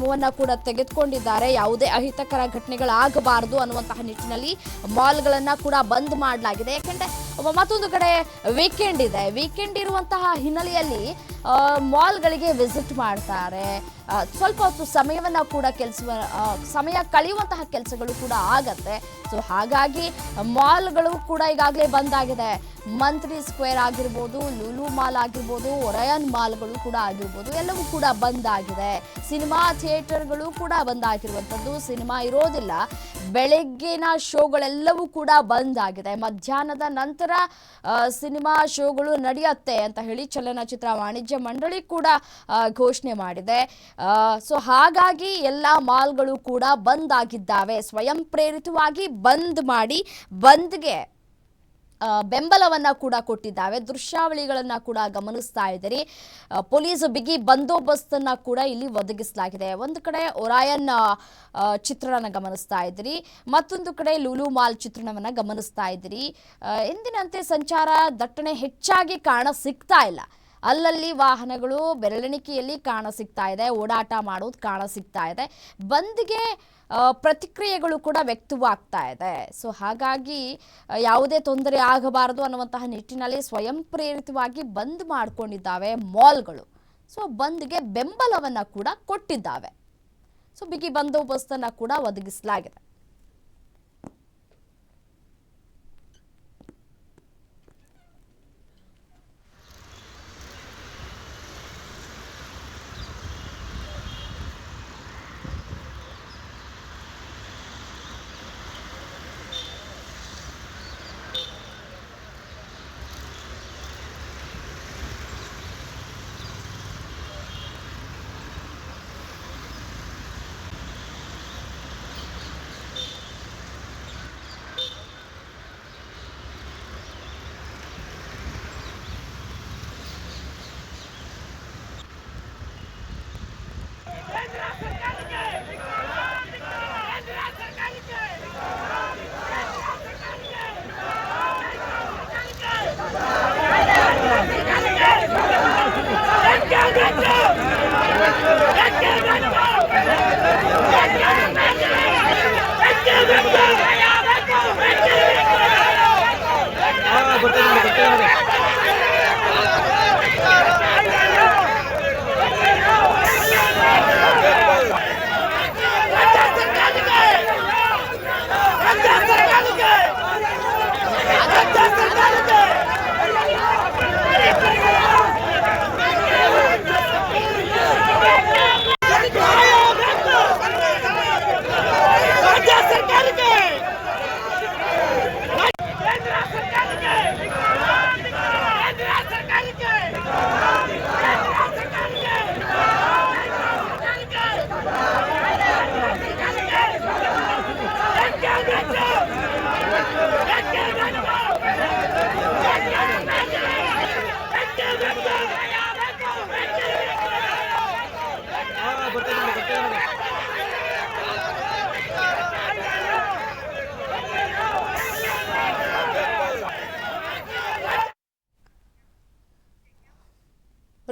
ಕ್ರಮವನ್ನ ಕೂಡ ತೆಗೆದುಕೊಂಡಿದ್ದಾರೆ. ಯಾವುದೇ ಅಹಿತಕರ ಘಟನೆಗಳಾಗಬಾರದು ಅನ್ನುವಂತಹ ನಿಟ್ಟಿನಲ್ಲಿ ಮಾಲ್ಗಳನ್ನ ಕೂಡ ಬಂದ್ ಮಾಡಲಾಗಿದೆ. ಯಾಕೆಂದ್ರೆ ಮತ್ತೊಂದು ಕಡೆ ವೀಕೆಂಡ್ ಇದೆ. ವೀಕೆಂಡ್ ಇರುವಂತಹ ಹಿನ್ನೆಲೆಯಲ್ಲಿ ಮಾಲ್ಗಳಿಗೆ ವಿಸಿಟ್ ಮಾಡ್ತಾರೆ. ಸ್ವಲ್ಪ ಹೊತ್ತು ಸಮಯವನ್ನ ಕೂಡ ಸಮಯ ಕಳೆಯುವಂತಹ ಕೆಲಸಗಳು ಕೂಡ ಆಗತ್ತೆ. ಸೊ ಹಾಗಾಗಿ ಮಾಲ್ಗಳು ಕೂಡ ಈಗಾಗಲೇ ಬಂದಾಗಿದೆ. ಮಂತ್ರಿ ಸ್ಕ್ವೇರ್ ಆಗಿರ್ಬೋದು, ಲೂಲು ಮಾಲ್ ಆಗಿರ್ಬೋದು, ಒರಯನ್ ಮಾಲ್ಗಳು ಕೂಡ ಆಗಿರ್ಬೋದು, ಎಲ್ಲವೂ ಕೂಡ ಬಂದಾಗಿದೆ. ಸಿನಿಮಾ ಥಿಯೇಟರ್ಗಳು ಕೂಡ ಬಂದಾಗಿರುವಂಥದ್ದು. ಸಿನಿಮಾ ಇರೋದಿಲ್ಲ. ಬೆಳಗ್ಗಿನ ಶೋಗಳೆಲ್ಲವೂ ಕೂಡ ಬಂದಾಗಿದೆ. ಮಧ್ಯಾಹ್ನದ ನಂತರ ಸಿನಿಮಾ ಶೋಗಳು ನಡೆಯುತ್ತೆ ಅಂತ ಹೇಳಿ ಚಲನಚಿತ್ರ ವಾಣಿಜ್ಯ ಮಂಡಳಿ ಕೂಡ ಘೋಷಣೆ ಮಾಡಿದೆ. ಸೊ ಹಾಗಾಗಿ ಎಲ್ಲ ಮಾಲ್ಗಳು ಕೂಡ ಬಂದ್ ಆಗಿದ್ದಾವೆ. ಸ್ವಯಂ ಪ್ರೇರಿತವಾಗಿ ಬಂದ್ ಮಾಡಿ ಬಂದ್ಗೆ ಬೆಂಬಲವನ್ನ ಕೂಡ ಕೊಟ್ಟಿದ್ದಾವೆ. ದೃಶ್ಯಾವಳಿಗಳನ್ನ ಕೂಡ ಗಮನಿಸ್ತಾ ಇದ್ದೀರಿ. ಪೊಲೀಸ್ ಬಿಗಿ ಬಂದೋಬಸ್ತನ್ನ ಕೂಡ ಇಲ್ಲಿ ಒದಗಿಸಲಾಗಿದೆ. ಒಂದು ಕಡೆ ಒರಾಯನ್ ಚಿತ್ರಣನ ಗಮನಿಸ್ತಾ ಇದ್ದೀರಿ, ಮತ್ತೊಂದು ಕಡೆ ಲೂಲು ಮಾಲ್ ಚಿತ್ರಣವನ್ನ ಗಮನಿಸ್ತಾ ಇದ್ದೀರಿ. ಎಂದಿನಂತೆ ಸಂಚಾರ ದಟ್ಟಣೆ ಹೆಚ್ಚಾಗಿ ಕಾಣ ಸಿಗ್ತಾ ಇಲ್ಲ. ಅಲ್ಲಲ್ಲಿ ವಾಹನಗಳು ಬೆರಳೆಣಿಕೆಯಲ್ಲಿ ಕಾಣ ಸಿಗ್ತಾ ಇದೆ, ಓಡಾಟ ಮಾಡೋದು ಕಾಣ ಸಿಗ್ತಾ ಇದೆ. ಬಂದ್ಗೆ ಪ್ರತಿಕ್ರಿಯೆಗಳು ಕೂಡ ವ್ಯಕ್ತವಾಗ್ತಾ ಇದೆ. ಸೊ ಹಾಗಾಗಿ ಯಾವುದೇ ತೊಂದರೆ ಆಗಬಾರದು ಅನ್ನುವಂತಹ ನಿಟ್ಟಿನಲ್ಲಿ ಸ್ವಯಂ ಪ್ರೇರಿತವಾಗಿ ಬಂದ್ ಮಾಡ್ಕೊಂಡಿದ್ದಾವೆ ಮಾಲ್ಗಳು. ಸೊ ಬಂದ್ಗೆ ಬೆಂಬಲವನ್ನ ಕೂಡ ಕೊಟ್ಟಿದ್ದಾವೆ. ಸೊ ಬಿಗಿ ಬಂದೋಬಸ್ತನ್ನ ಕೂಡ ಒದಗಿಸಲಾಗಿದೆ.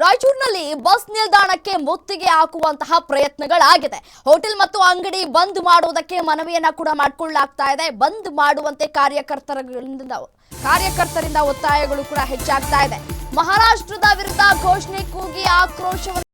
ರಾಯಚೂರಿನಲ್ಲಿ ಬಸ್ ನಿಲ್ದಾಣಕ್ಕೆ ಮುತ್ತಿಗೆ ಹಾಕುವಂತಹ ಪ್ರಯತ್ನಗಳಾಗಿದೆ. ಹೋಟೆಲ್ ಮತ್ತು ಅಂಗಡಿ ಬಂದ್ ಮಾಡುವುದಕ್ಕೆ ಮನವಿಯನ್ನ ಕೂಡ ಮಾಡಿಕೊಳ್ಳಲಾಗ್ತಾ ಇದೆ. ಬಂದ್ ಮಾಡುವಂತೆ ಕಾರ್ಯಕರ್ತರಿಂದ ಒತ್ತಾಯಗಳು ಕೂಡ ಹೆಚ್ಚಾಗ್ತಾ ಇದೆ. ಮಹಾರಾಷ್ಟ್ರದ ವಿರುದ್ಧ ಘೋಷಣೆ ಕೂಗಿ ಆಕ್ರೋಶವನ್ನು